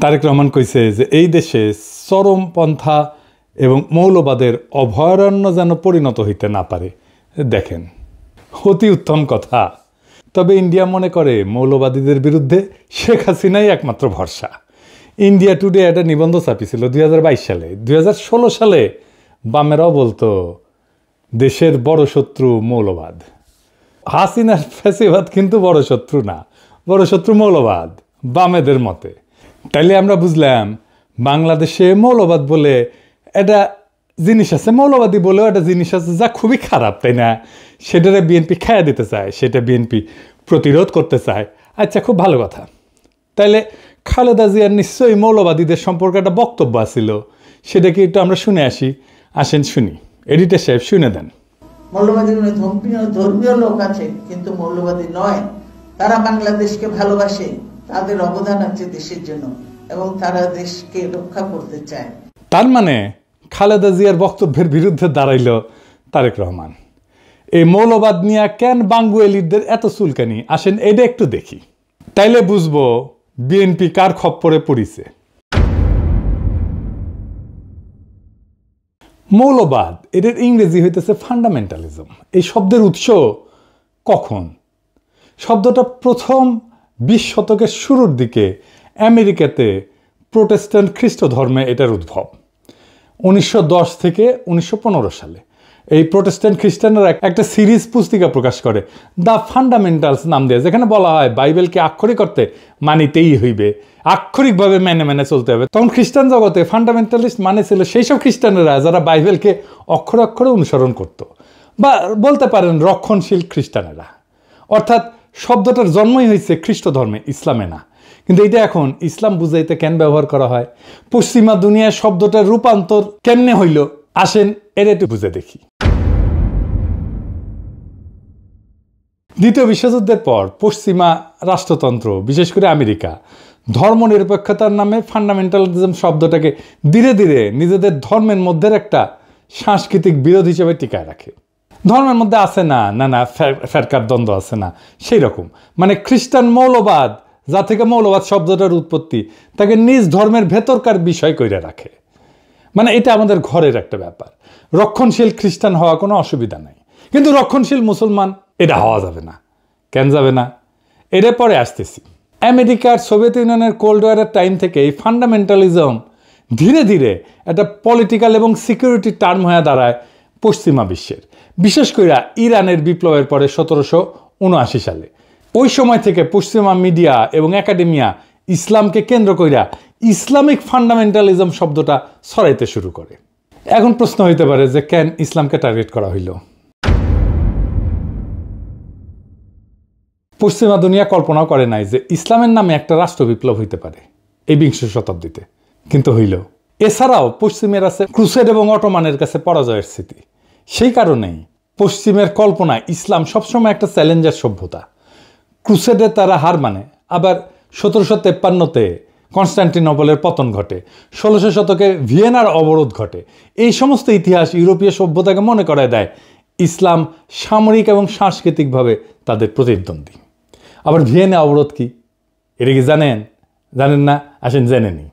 তারেক রহমান কইছে যে এই দেশে চরমপন্থা এবং মৌলবাদের অভয়ারণ্য যেন পরিণত হইতে না পারে। দেখেন, অতি উত্তম কথা। তবে ইন্ডিয়া মনে করে মৌলবাদীদের বিরুদ্ধে শেখ হাসিনাই একমাত্র ভরসা। ইন্ডিয়া টুডে একটা নিবন্ধ ছাপিয়েছিল 2022 সালে। 2016 সালে বামেরাও বলতো দেশের বড় শত্রু মৌলবাদ। হাসিনার ফ্যাসিবাদ কিন্তু বড় শত্রু না, বড় শত্রু মৌলবাদ বামেদের মতে। তাইলে আমরা বুঝলাম বাংলাদেশে মৌলবাদ বলে একটা জিনিস আছে, মৌলবাদী বলেও একটা জিনিস আছে যা খুবই খারাপ, তাই না? সেটারে বিএনপি খাইয়া দিতে চায়, সেটা বিএনপি প্রতিরোধ করতে চায়। আচ্ছা, খুব ভালো কথা। তাইলে খালেদা জিয়ার নিশ্চয়ই মৌলবাদীদের সম্পর্কে একটা বক্তব্য আছিল, সেটা কি একটু আমরা শুনে আসি? আসেন শুনি, এডিটর সাহেব শুনে দেন। মৌলবাদী ধর্মীয় লোক আছে কিন্তু মৌলবাদী নয়, তারা বাংলাদেশকে ভালোবাসে, তাদের অবদান আছে দেশের জন্য এবং তারা দেশকে রক্ষা করতে চায়। তার মানে খালেদা জিয়ার বক্তব্যের বিরুদ্ধে দাঁড়াইল তারেক রহমান। এই মৌলবাদ নিয়ে কেন বাঙ্গুয়েলিদের এত চুলকানি? আসেন এটা একটু দেখি, তাইলে বুঝবো বিএনপি কার খপ্পরে পড়িছে। মৌলবাদ এটার ইংরেজি হইতেছে ফান্ডামেন্টালিজম। এই শব্দের উৎস কখন? শব্দটা প্রথম 20 শতকের শুরুর দিকে আমেরিকাতে প্রোটেস্ট্যান্ট খ্রিস্ট ধর্মে এটার উদ্ভব। 1910 থেকে 1915 সালে এই প্রোটেস্ট্যান্ট খ্রিস্টানরা একটা সিরিজ পুস্তিকা প্রকাশ করে, দ্য ফান্ডামেন্টালস নাম দিয়ে, যেখানে বলা হয় বাইবেলকে আক্ষরিক অর্থে মানিতেই হইবে, আক্ষরিকভাবে মেনে মেনে চলতে হবে। তখন খ্রিস্টান জগতে ফান্ডামেন্টালিস্ট মানে ছিল সেই সব খ্রিস্টানেরা যারা বাইবেলকে অক্ষরে অক্ষরে অনুসরণ করত, বা বলতে পারেন রক্ষণশীল খ্রিস্টানেরা। অর্থাৎ শব্দটার জন্মই হয়েছে খ্রিস্ট ধর্মে, ইসলামে না। কিন্তু এটা এখন ইসলাম বুঝাইতে কেন ব্যবহার করা হয়? পশ্চিমা দুনিয়ার শব্দটার রূপান্তর কেমনে হইল? আসেন এর একটু বুঝে দেখি। দ্বিতীয় বিশ্বযুদ্ধের পর পশ্চিমা রাষ্ট্রতন্ত্র, বিশেষ করে আমেরিকা, ধর্মনিরপেক্ষতার নামে ফান্ডামেন্টালিজম শব্দটাকে ধীরে ধীরে নিজেদের ধর্মের মধ্যে একটা সাংস্কৃতিক বিরোধ হিসেবে টিকায় রাখে। ধর্মের মধ্যে আছে না না ফেরকার দ্বন্দ্ব আছে না, সেই রকম। মানে খ্রিস্টান মৌলবাদ, যা থেকে মৌলবাদ শব্দটার উৎপত্তি, তাকে নিজ ধর্মের ভেতরকার বিষয় কইরা রাখে। মানে এটা আমাদের ঘরের একটা ব্যাপার। রক্ষণশীল খ্রিস্টান হওয়া কোনো অসুবিধা নাই, কিন্তু রক্ষণশীল মুসলমান এটা হওয়া যাবে না। কেন যাবে না? এর পরে আসতেছি। আমেরিকার সোভিয়েত ইউনিয়নের কোল্ড ওয়ারের টাইম থেকে এই ফান্ডামেন্টালিজম ধীরে ধীরে একটা পলিটিক্যাল এবং সিকিউরিটি টার্ম হয়ে দাঁড়ায় পশ্চিমা বিশ্বের, বিশেষ করে ইরানের বিপ্লবের পরে 1779 সালে। ওই সময় থেকে পশ্চিমা মিডিয়া এবং একাডেমিয়া ইসলামকে কেন্দ্র কইরা ইসলামিক ফান্ডামেন্টালিজম শব্দটা ছড়াইতে শুরু করে। এখন প্রশ্ন হইতে পারে যে কেন ইসলামকে টার্গেট করা হইল? পশ্চিমা দুনিয়া কল্পনাও করে নাই যে ইসলামের নামে একটা রাষ্ট্র বিপ্লব হইতে পারে এই 20 শতাব্দীতে, কিন্তু হইল। এছাড়াও পশ্চিমের আছে ক্রুসেড এবং অটোমানের কাছে পরাজয়ের স্মৃতি। সেই কারণেই পশ্চিমের কল্পনায় ইসলাম সবসময় একটা চ্যালেঞ্জার সভ্যতা। ক্রুসেডে তারা হার মানে, আবার 1753-তে কনস্টান্টিনোপলের পতন ঘটে, 1600 শতকে ভিয়েনার অবরোধ ঘটে। এই সমস্ত ইতিহাস ইউরোপীয় সভ্যতাকে মনে করায় দেয় ইসলাম সামরিক এবং সাংস্কৃতিকভাবে তাদের প্রতিদ্বন্দ্বী। আবার ভিয়েনা অবরোধ কি, এটা কি জানেন? জানেন না? আসেন জেনে নিই।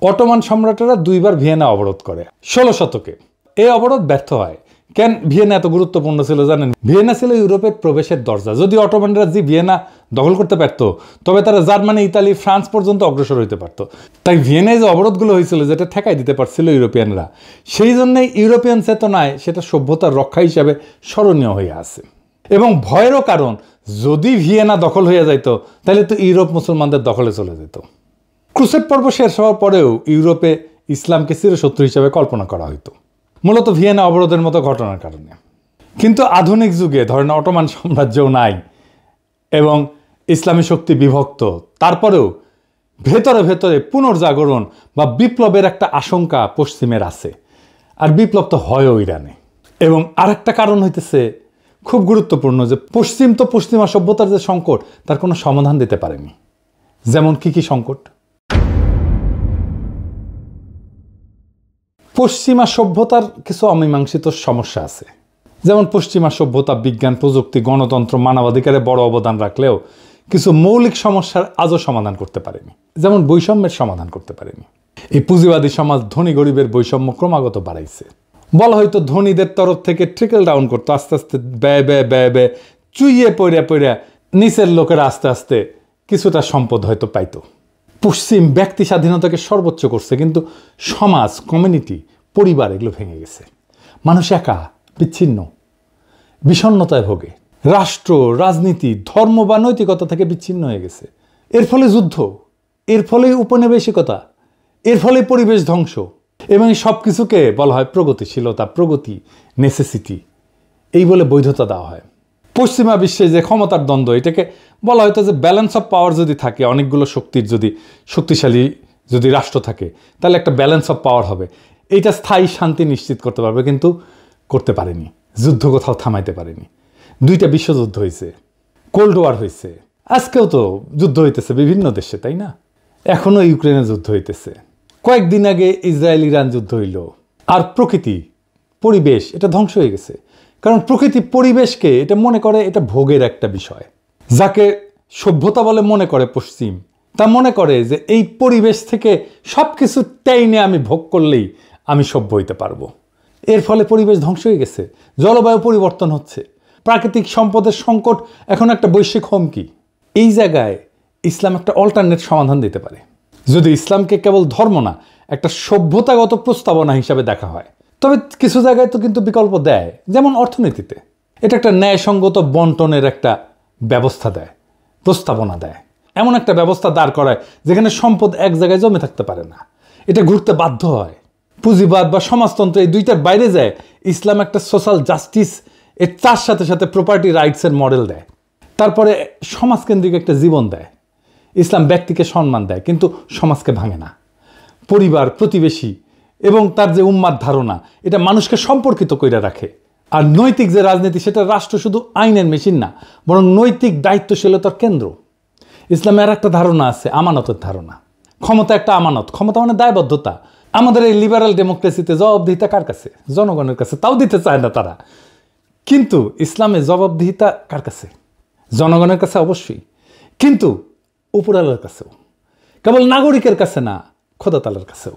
অটোমান সম্রাটেরা 2বার ভিয়েনা অবরোধ করে 16 শতকে। এই অবরোধ ব্যর্থ হয়। কেন ভিয়েনা এত গুরুত্বপূর্ণ ছিল জানেন? ভিয়েনা ছিল ইউরোপের প্রবেশের দরজা। যদি অটোমানরা যে ভিয়েনা দখল করতে পারত, তবে তারা জার্মানি, ইতালি, ফ্রান্স পর্যন্ত অগ্রসর হইতে পারত। তাই ভিয়েনায় যে অবরোধগুলো হয়েছিল, যেটা ঠেকাই দিতে পারছিল ইউরোপিয়ানরা, সেই জন্যই ইউরোপিয়ান চেতনায় সেটা সভ্যতার রক্ষা হিসাবে স্মরণীয় হয়ে আছে। এবং ভয়েরও কারণ, যদি ভিয়েনা দখল হয়ে যাইত তাহলে তো ইউরোপ মুসলমানদের দখলে চলে যেত। ক্রুসেড পর্ব শেষ হওয়ার পরেও ইউরোপে ইসলামকে চিরশত্রু হিসাবে কল্পনা করা হইতো, মূলত ভিয়েনা অবরোধের মতো ঘটনার কারণে। কিন্তু আধুনিক যুগে ধরেন অটোমান সাম্রাজ্যও নাই এবং ইসলামী শক্তি বিভক্ত, তারপরেও ভেতরে ভেতরে পুনর্জাগরণ বা বিপ্লবের একটা আশঙ্কা পশ্চিমের আছে। আর বিপ্লব তো হয়ও ইরানে। এবং আরেকটা কারণ হইতেছে খুব গুরুত্বপূর্ণ, যে পশ্চিম তো পশ্চিমা সভ্যতার যে সংকট, তার কোনো সমাধান দিতে পারেনি। যেমন কি সংকট? পশ্চিমা সভ্যতার কিছু অমীমাংসিত সমস্যা আছে। যেমন পশ্চিমা সভ্যতা বিজ্ঞান, প্রযুক্তি, গণতন্ত্র, মানবাধিকারে বড় অবদান রাখলেও কিছু মৌলিক সমস্যার আজও সমাধান করতে পারেনি, যেমন বৈষম্যের সমাধান করতে পারেনি। এই পুঁজিবাদী সমাজ ধনী গরিবের বৈষম্য ক্রমাগত বাড়াইছে। বলা হয়তো ধনীদের তরফ থেকে ট্রিকল ডাউন করতো, আস্তে আস্তে ব্যয় ব্যয় ব্যয় ব্যয় চুইয়ে পড়ে নিচের লোকেরা আস্তে আস্তে কিছুটা সম্পদ হয়তো পাইতো। পশ্চিম ব্যক্তি স্বাধীনতাকে সর্বোচ্চ করছে, কিন্তু সমাজ, কমিউনিটি, পরিবার এগুলো ভেঙে গেছে। মানুষ একা, বিচ্ছিন্ন, বিষণ্ণতায় ভোগে। রাষ্ট্র, রাজনীতি, ধর্ম বা নৈতিকতা থেকে বিচ্ছিন্ন হয়ে গেছে। এর ফলে যুদ্ধ, এর ফলে উপনিবেশিকতা, এর ফলে পরিবেশ ধ্বংস, এবং সব কিছুকে বলা হয় প্রগতিশীলতা, প্রগতি, নেসেসিটি, এই বলে বৈধতা দেওয়া হয়। পশ্চিমা বিশ্বে যে ক্ষমতার দ্বন্দ্ব, এটাকে বলা হয়তো যে ব্যালেন্স অফ পাওয়ার যদি থাকে, অনেকগুলো শক্তির যদি শক্তিশালী যদি রাষ্ট্র থাকে, তাহলে একটা ব্যালেন্স অফ পাওয়ার হবে, এইটা স্থায়ী শান্তি নিশ্চিত করতে পারবে, কিন্তু করতে পারেনি। যুদ্ধ কোথাও থামাইতে পারেনি। 2টা বিশ্বযুদ্ধ হয়েছে, কোল্ড ওয়ার হয়েছে, আজকেও তো যুদ্ধ হইতেছে বিভিন্ন দেশে, তাই না? এখনো ইউক্রেনে যুদ্ধ হইতেছে, কয়েকদিন আগে ইসরায়েল ইরান যুদ্ধ হইল। আর প্রকৃতি, পরিবেশ, এটা ধ্বংস হয়ে গেছে। কারণ প্রকৃতি পরিবেশকে এটা মনে করে এটা ভোগের একটা বিষয়। যাকে সভ্যতা বলে মনে করে পশ্চিম, তা মনে করে যে এই পরিবেশ থেকে সব কিছু টাইনে আমি ভোগ করলেই আমি সভ্য হইতে পারবো। এর ফলে পরিবেশ ধ্বংস হয়ে গেছে, জলবায়ু পরিবর্তন হচ্ছে, প্রাকৃতিক সম্পদের সংকট এখন একটা বৈশ্বিক হুমকি। এই জায়গায় ইসলাম একটা অল্টারনেট সমাধান দিতে পারে, যদি ইসলামকে কেবল ধর্ম না, একটা সভ্যতাগত প্রস্তাবনা হিসাবে দেখা হয়। তবে কিছু জায়গায় তো কিন্তু বিকল্প দেয়, যেমন অর্থনীতিতে এটা একটা ন্যায়সঙ্গত বন্টনের একটা ব্যবস্থা দেয়, প্রস্তাবনা দেয়। এমন একটা ব্যবস্থা দাঁড় করায় যেখানে সম্পদ এক জায়গায় জমে থাকতে পারে না, এটা ঘুরতে বাধ্য হয়। পুঁজিবাদ বা সমাজতন্ত্র, এই দুইটার বাইরে যায় ইসলাম একটা সোশ্যাল জাস্টিস, এর তার সাথে সাথে প্রপার্টি রাইটসের মডেল দেয়। তারপরে সমাজকেন্দ্রিক একটা জীবন দেয়। ইসলাম ব্যক্তিকে সম্মান দেয়, কিন্তু সমাজকে ভাঙে না। পরিবার, প্রতিবেশী এবং তার যে উম্মাদ ধারণা, এটা মানুষকে সম্পর্কিত করে রাখে। আর নৈতিক যে রাজনীতি, সেটা রাষ্ট্র শুধু আইনের মেশিন না, বরং নৈতিক দায়িত্বশীলতার কেন্দ্র। ইসলামের একটা ধারণা আছে, আমানতের ধারণা। ক্ষমতা একটা আমানত, ক্ষমতা মানে দায়বদ্ধতা। আমাদের এই লিবারাল ডেমোক্রেসিতে জবাবদিহিতা কার কাছে? জনগণের কাছে, তাও দিতে চায় না তারা। কিন্তু ইসলামে জবাবদিহিতা কার কাছে? জনগণের কাছে অবশ্যই, কিন্তু উপরালার কাছেও, কেবল নাগরিকের কাছে না, খোদা তাআলার কাছেও।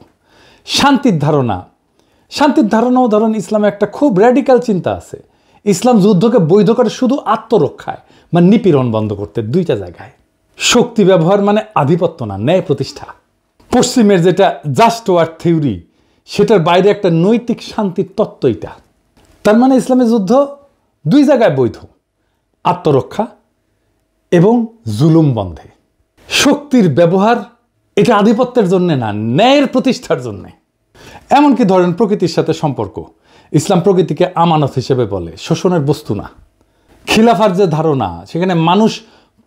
শান্তির ধারণাও ধরেন ইসলামে একটা খুব র্যাডিক্যাল চিন্তা আছে। ইসলাম যুদ্ধকে বৈধ করে শুধু আত্মরক্ষায়, মানে নিপীড়ন বন্ধ করতে 2টা জায়গায়। শক্তি ব্যবহার মানে আধিপত্য না, ন্যায় প্রতিষ্ঠা। পশ্চিমের যেটা জাস্ট ওয়ার থিওরি, সেটার বাইরে একটা নৈতিক শান্তির তত্ত্ব এটা। তার মানে ইসলামের যুদ্ধ 2 জায়গায় বৈধ, আত্মরক্ষা এবং জুলুম বন্ধে। শক্তির ব্যবহার এটা আধিপত্যের জন্য না, ন্যায়ের প্রতিষ্ঠার জন্য। এমনকি ধরেন প্রকৃতির সাথে সম্পর্ক, ইসলাম প্রকৃতিকে আমানত হিসেবে বলে, শোষণের বস্তু না। খিলাফার যে ধারণা, সেখানে মানুষ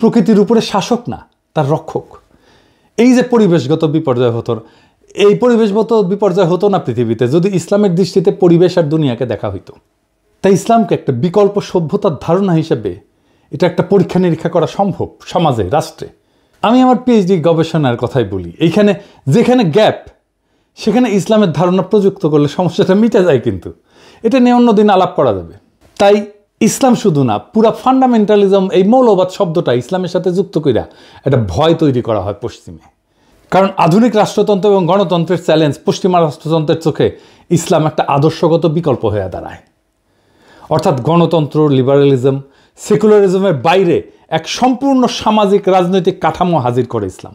প্রকৃতির উপরে শাসক না, তার রক্ষক। এই যে পরিবেশগত বিপর্যয় হতো, এই পরিবেশগত বিপর্যয় হতো না পৃথিবীতে যদি ইসলামের দৃষ্টিতে পরিবেশ আর দুনিয়াকে দেখা হইতো। তাই ইসলামকে একটা বিকল্প সভ্যতার ধারণা হিসেবে এটা একটা পরীক্ষা নিরীক্ষা করা সম্ভব সমাজে, রাষ্ট্রে। আমি আমার পিএইচডি গবেষণার কথাই বলি, এইখানে যেখানে গ্যাপ, সেখানে ইসলামের ধারণা প্রযুক্ত করলে সমস্যাটা মিটে যায়, কিন্তু এটা নিয়ে অন্যদিন আলাপ করা যাবে। তাই ইসলাম শুধু না, পুরা ফান্ডামেন্টালিজম, এই মৌলবাদ শব্দটা ইসলামের সাথে যুক্ত কইরা একটা ভয় তৈরি করা হয় পশ্চিমে। কারণ আধুনিক রাষ্ট্রতন্ত্র এবং গণতন্ত্রের চ্যালেঞ্জ পশ্চিমা রাষ্ট্রতন্ত্রের চোখে ইসলাম একটা আদর্শগত বিকল্প হয়ে দাঁড়ায়। অর্থাৎ গণতন্ত্র, লিবারালিজম, সেকুলারিজমের বাইরে এক সম্পূর্ণ সামাজিক রাজনৈতিক কাঠামো হাজির করে ইসলাম।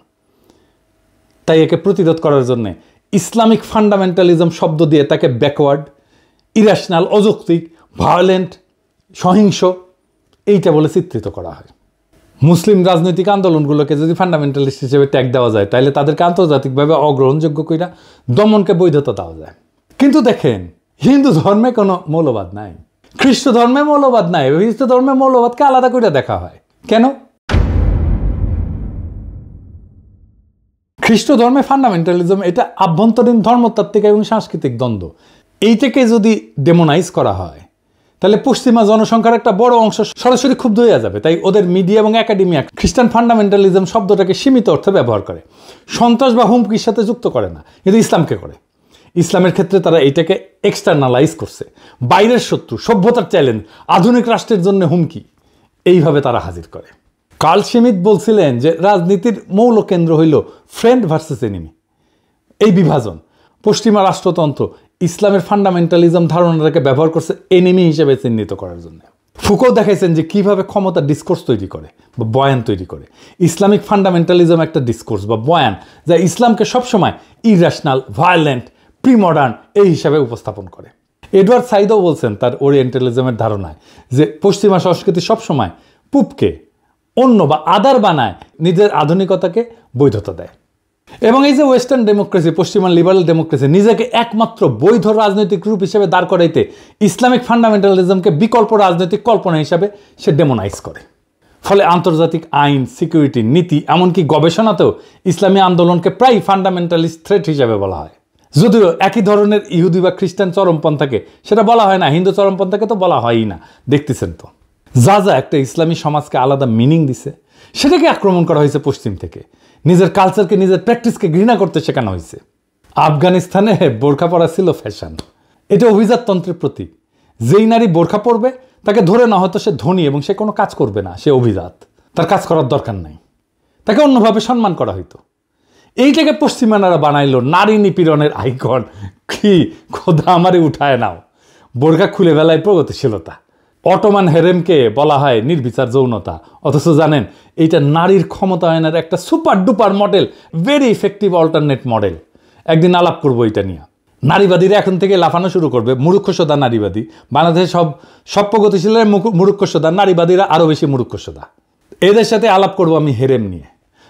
তাই একে প্রতিরোধ করার জন্য ইসলামিক ফান্ডামেন্টালিজম শব্দ দিয়ে তাকে ব্যাকওয়ার্ড, ইরেশনাল, অযৌক্তিক, ভায়োলেন্ট, সহিংস এইটা বলে চিত্রিত করা হয়। মুসলিম রাজনৈতিক আন্দোলনগুলোকে যদি ফান্ডামেন্টালিস্ট হিসেবে ট্যাগ দেওয়া যায়, তাহলে তাদেরকে আন্তর্জাতিকভাবে অগ্রহণযোগ্য কইরা দমনকে বৈধতা দেওয়া যায়। কিন্তু দেখেন, হিন্দু ধর্মে কোনো মৌলবাদ নাই, খ্রিস্ট ধর্মে মৌলবাদ নাই, হিন্দু ধর্মে মৌলবাদকে আলাদা করে দেখা হয়। কেন? খ্রিস্ট ধর্মে ফান্ডামেন্টালিজম এটা আভ্যন্তরীণ ধর্মতাত্ত্বিক এবং সাংস্কৃতিক দ্বন্দ্ব, এইটাকে যদি ডেমোনাইজ করা হয়, তাহলে পশ্চিমা জনসংখ্যার একটা বড় অংশ সরাসরি ক্ষুব্ধ হয়ে যাবে। তাই ওদের মিডিয়া এবং একাডেমিয়া খ্রিস্টান ফান্ডামেন্টালিজম শব্দটাকে সীমিত অর্থে ব্যবহার করে, সন্ত্রাস বা হুমকির সাথে যুক্ত করে না, কিন্তু ইসলামকে করে। ইসলামের ক্ষেত্রে তারা এইটাকে এক্সটার্নালাইজ করছে, বাইরের শত্রু, সভ্যতার চ্যালেঞ্জ, আধুনিক রাষ্ট্রের জন্য হুমকি, এইভাবে তারা হাজির করে। কার্ল শিমিট বলছিলেন যে রাজনীতির মৌল কেন্দ্র হইল ফ্রেন্ড ভার্সেস এনিমি, এই বিভাজন। পশ্চিমা রাষ্ট্রতন্ত্র ইসলামের ফান্ডামেন্টালিজম ধারণাটাকে ব্যবহার করছে এনিমি হিসেবে চিহ্নিত করার জন্য। ফুকো দেখাইছেন যে কিভাবে ক্ষমতা ডিসকোর্স তৈরি করে বা বয়ান তৈরি করে। ইসলামিক ফান্ডামেন্টালিজম একটা ডিসকোর্স বা বয়ান যা ইসলামকে সবসময় ইরেশনাল, ভায়োলেন্ট, প্রিমডার্ন এই হিসাবে উপস্থাপন করে। এডওয়ার্ড সাইদও বলছেন তার ওরিয়েন্টালিজমের ধারণায় যে পশ্চিমা সংস্কৃতি সবসময় পূবকে অন্য বা আদার বানায়, নিজের আধুনিকতাকে বৈধতা দেয়। এবং এই যে ওয়েস্টার্ন ডেমোক্রেসি, পশ্চিমা লিবারাল ডেমোক্রেসি নিজেকে একমাত্র বৈধ রাজনৈতিক রূপ হিসেবে দাঁড় করাইতে ইসলামিক ফান্ডামেন্টালিজমকে বিকল্প রাজনৈতিক কল্পনা হিসাবে সে ডেমোনাইজ করে। ফলে আন্তর্জাতিক আইন, সিকিউরিটি, নীতি, এমনকি গবেষণাতেও ইসলামী আন্দোলনকে প্রায় ফান্ডামেন্টালিস্ট থ্রেট হিসাবে বলা হয়। যদিও একই ধরনের ইহুদি বা খ্রিস্টান চরমপন্থাকে সেটা বলা হয় না, হিন্দু চরমপন্থাকে তো বলা হয়ই না। দেখতেছেন তো, যা যা একটা ইসলামী সমাজকে আলাদা মিনিং দিছে সেটাকে আক্রমণ করা হয়েছে পশ্চিম থেকে। নিজের কালচারকে, নিজের প্র্যাকটিসকে ঘৃণা করতে শেখানো হয়েছে। আফগানিস্তানে বোরখা পরা ছিল ফ্যাশন, এটা অভিজাততন্ত্রের প্রতীক। যেই নারী বোরখা পরবে তাকে ধরে না হয়তো সে ধনী এবং সে কোনো কাজ করবে না, সে অভিজাত, তার কাজ করার দরকার নাই, তাকে অন্যভাবে সম্মান করা হইতো। এইটাকে পশ্চিমানারা বানাইলো নারী নিপীড়নের আইকন। কি খোদা আমারে উঠায় নাও। বোরখা খুলে ফেলায় প্রগতিশীলতা। অটোমান হেরেমকে বলা হয় নির্বিচার যৌনতা, অথচ জানেন এইটা নারীর ক্ষমতায়নের একটা super duper model, very effective alternate model. একদিন আলাপ করবো এটা নিয়ে। নারীবাদীরা এখন থেকে লাফানো শুরু করবে, মূর্খসোদা নারীবাদী। বাংলাদেশে সব প্রগতিশীলের মূর্খসোদা, নারীবাদীরা আরও বেশি মূর্খসোদা। এদের সাথে আলাপ করবো আমি হেরেম নিয়ে।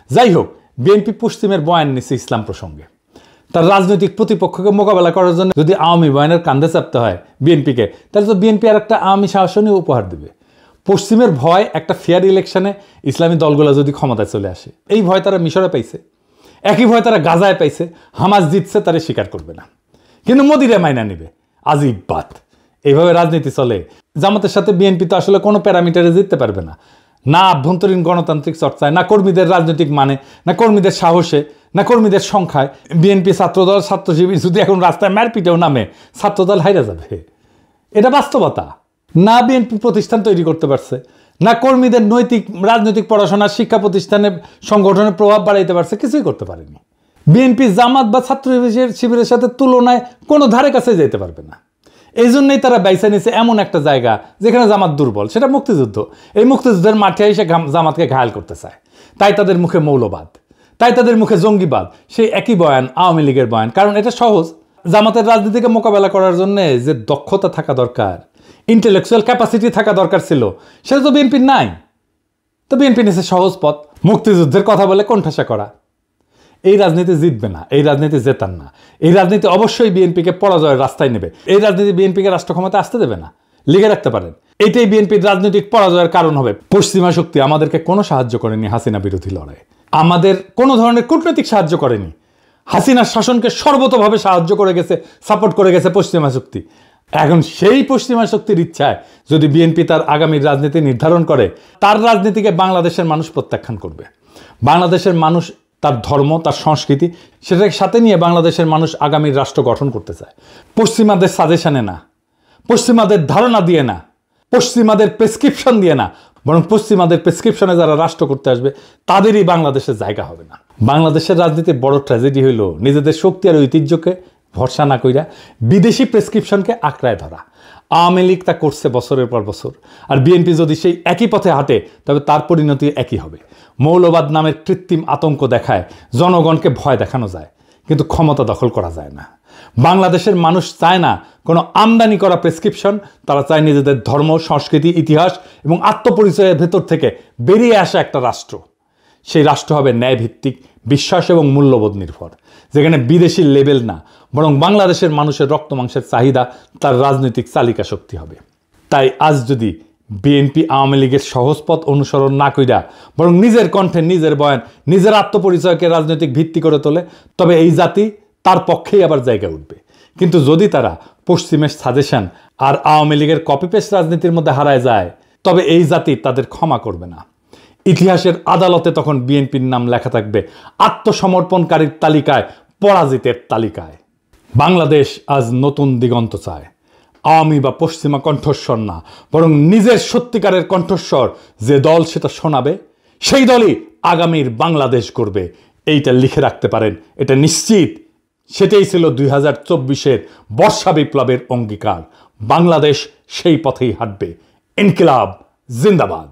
যাই হোক, বিএনপি পশ্চিমের বয়ান নিচ্ছে ইসলাম প্রসঙ্গে। তার রাজনৈতিক প্রতিপক্ষকে মোকাবেলা করার জন্য যদি আওয়ামী বয়ানের কান্দে চাপতে হয় বিএনপিকে, তাহলে তো বিএনপি আর একটা আওয়ামী শাসনই উপহার দেবে। পশ্চিমের ভয় একটা ফেয়ার ইলেকশনে ইসলামী দলগুলো যদি ক্ষমতায় চলে আসে, এই ভয় তারা মিশরে পাইছে, একই ভয় তারা গাজায় পাইছে। হামাস জিতছে, তারা স্বীকার করবে না, কিন্তু মোদিরা মাইনা নিবে। আজিব বাত। এইভাবে রাজনীতি চলে। জামাতের সাথে বিএনপি তো আসলে কোনো প্যারামিটারে জিততে পারবে না, না আভ্যন্তরীণ গণতান্ত্রিক চর্চায়, না কর্মীদের রাজনৈতিক মানে, না কর্মীদের সাহসে, না কর্মীদের সংখ্যায়। বিএনপি ছাত্রদল, ছাত্র শিবির যদি এখন রাস্তায় মারপিটেও নামে, ছাত্রদল হাইরা যাবে। এটা বাস্তবতা। না বিএনপি প্রতিষ্ঠান তৈরি করতে পারছে, না কর্মীদের নৈতিক রাজনৈতিক পড়াশোনা, শিক্ষা প্রতিষ্ঠানে সংগঠনের প্রভাব বাড়াইতে পারছে, কিছুই করতে পারেনি। বিএনপি জামাত বা ছাত্র শিবিরের সাথে তুলনায় কোনো ধারে কাছে যেতে পারবে না। এই জন্যই তারা বাইসা নিছে এমন একটা জায়গা যেখানে জামাত দুর্বল, সেটা মুক্তিযুদ্ধ। এই মুক্তিযুদ্ধের মাঠে এসে জামাতকে ঘায়াল করতে চায়। তাই তাদের মুখে মৌলবাদ, তাই তাদের মুখে জঙ্গিবাদ। সেই একই বয়ান আওয়ামী লীগের বয়ান, কারণ এটা সহজ। জামাতের রাজনীতিকে মোকাবেলা করার জন্য যে দক্ষতা থাকা দরকার, ইন্টেলেকচুয়াল ক্যাপাসিটি থাকা দরকার ছিল, সেটা তো বিএনপির নাই। তো বিএনপি নিছে সহজ পথ, মুক্তিযুদ্ধের কথা বলে কোণঠাসা করা। এই রাজনীতি জিতবে না, এই রাজনীতি জেতান না। এই রাজনীতি অবশ্যই বিএনপিকে পরাজয়ের রাস্তায় নেবে। এই রাজনীতি বিএনপিকে রাষ্ট্র ক্ষমতা আসতে দেবে না, লিখে রাখতে পারেন। এইটাই বিএনপির রাজনৈতিক পরাজয়ের কারণ হবে। পশ্চিমা শক্তি আমাদেরকে কোনো সাহায্য করেনি হাসিনা বিরোধী লড়াইয়ে, আমাদের কোনো ধরনের কূটনৈতিক সাহায্য করেনি। হাসিনার শাসনকে সর্বতভাবে সাহায্য করে গেছে, সাপোর্ট করে গেছে পশ্চিমা শক্তি। এখন সেই পশ্চিমা শক্তির ইচ্ছায় যদি বিএনপি তার আগামী রাজনীতি নির্ধারণ করে, তার রাজনীতিকে বাংলাদেশের মানুষ প্রত্যাখ্যান করবে। বাংলাদেশের মানুষ তার ধর্ম, তার সংস্কৃতি, সেটাকে সাথে নিয়ে বাংলাদেশের মানুষ আগামীর রাষ্ট্র গঠন করতে চায়। পশ্চিমাদের সাজেশনে না, পশ্চিমাদের ধারণা দিয়ে না, পশ্চিমাদের প্রেসক্রিপশন দিয়ে না, বরং পশ্চিমাদের প্রেসক্রিপশনে যারা রাষ্ট্র করতে আসবে তাদেরই বাংলাদেশের জায়গা হবে না। বাংলাদেশের রাজনীতির বড় ট্র্যাজেডি হইল নিজেদের শক্তি আর ঐতিহ্যকে ভরসা না কইরা বিদেশি প্রেসক্রিপশনকে আঁকড়ায় ধরা। আওয়ামী লীগ তা করছে বছরের পর বছর, আর বিএনপি যদি সেই একই পথে হাঁটে তবে তার পরিণতি একই হবে। মৌলবাদ নামের কৃত্রিম আতঙ্ক দেখায় জনগণকে ভয় দেখানো যায়, কিন্তু ক্ষমতা দখল করা যায় না। বাংলাদেশের মানুষ চায় না কোনো আমদানি করা প্রেসক্রিপশন, তারা চায় নিজেদের ধর্ম, সংস্কৃতি, ইতিহাস এবং আত্মপরিচয়ের ভেতর থেকে বেরিয়ে আসা একটা রাষ্ট্র। সেই রাষ্ট্র হবে ন্যায়ভিত্তিক, বিশ্বাস এবং মূল্যবোধ নির্ভর, যেখানে বিদেশি লেবেল না, বরং বাংলাদেশের মানুষের রক্ত মাংসের চাহিদা তার রাজনৈতিক চালিকা শক্তি হবে। তাই আজ যদি বিএনপি আওয়ামী লীগের সহজ পথ অনুসরণ না কইরা বরং নিজের কণ্ঠে, নিজের বয়ান, নিজের আত্মপরিচয়কে রাজনৈতিক ভিত্তি করে তোলে, তবে এই জাতি তার পক্ষেই আবার জায়গা উঠবে। কিন্তু যদি তারা পশ্চিমের সাজেশন আর আওয়ামী লীগের কপি পেস্ট রাজনীতির মধ্যে হারায় যায়, তবে এই জাতি তাদের ক্ষমা করবে না। ইতিহাসের আদালতে তখন বিএনপির নাম লেখা থাকবে আত্মসমর্পণকারীর তালিকায়, পরাজিতের তালিকায়। বাংলাদেশ আজ নতুন দিগন্ত চায়। আওয়ামী বা পশ্চিমা কণ্ঠস্বর না, বরং নিজের সত্যিকারের কণ্ঠস্বর যে দল সেটা শোনাবে, সেই দলই আগামীর বাংলাদেশ করবে, এইটা লিখে রাখতে পারেন, এটা নিশ্চিত। সেটাই ছিল 2024-এর বর্ষা বিপ্লবের অঙ্গীকার। বাংলাদেশ সেই পথেই হাঁটবে। ইনকিলাব জিন্দাবাদ।